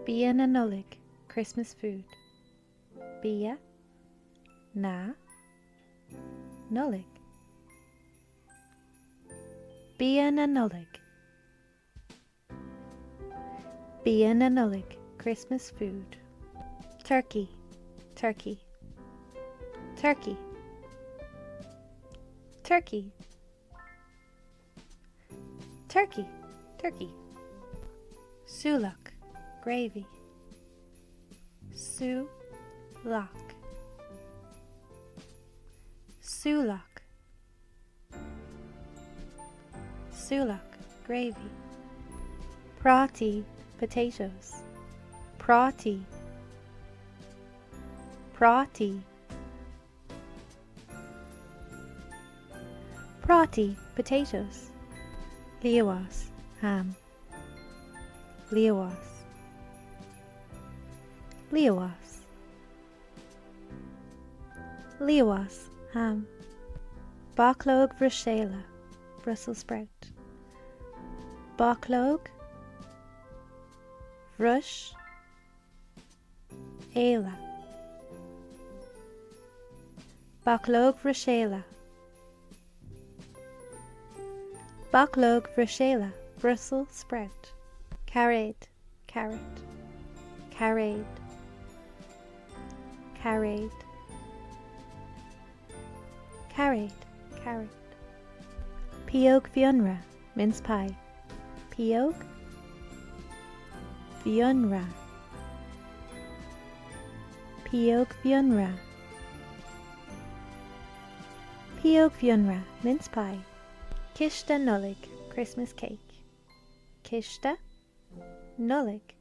Bia na Nollaig, Christmas food. Bia na Nollaig. Bia na Nollaig. Bia na Nollaig, Christmas food. Turkey, turkey, turkey, turkey, turkey, turkey. Súlach, gravy. Súlach, Súlach, Súlach, gravy. Prátaí, potatoes. Prátaí, Prátaí, Prátaí, potatoes. Liamhás, ham. Liamhás, Liamhás, Liamhás, ham. Bachlóg Bhruiséile, Brussels sprout. Bachlóg Bhruiséile, Bachlóg Bhruiséile, Bachlóg Bhruiséile, Brussels sprout. Cairéad, carrot. Cairéad, Cairéad, Cairéad, carrot. Pióg Mhionra, mince pie. Pióg Mhionra, Pióg Mhionra, Pióg Mhionra, mince pie. Císte Nollaig, Christmas cake. Císte Nollaig,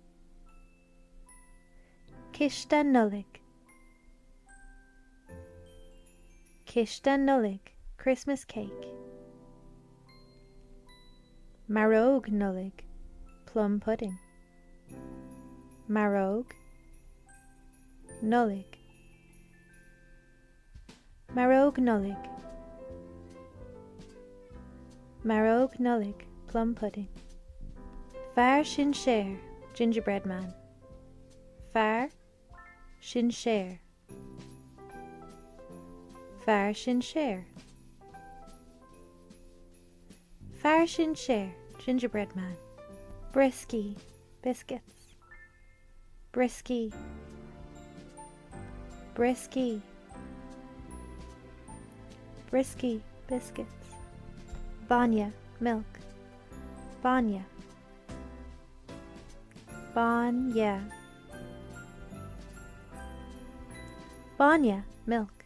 Císte Nollaig, Císte Nollaig, Christmas cake. Maróg Nollaig, plum pudding. Maróg Nollaig, Maróg Nollaig, Maróg Nollaig, plum pudding. Fear Sinséir, gingerbread man. Fear Sinséir, Fear Sinséir, Fear Sinséir, gingerbread man. Brioscaí, biscuits. Brioscaí, Brioscaí, Brioscaí, biscuits. Bainne, milk. Bainne, Bainne, Bainne, milk.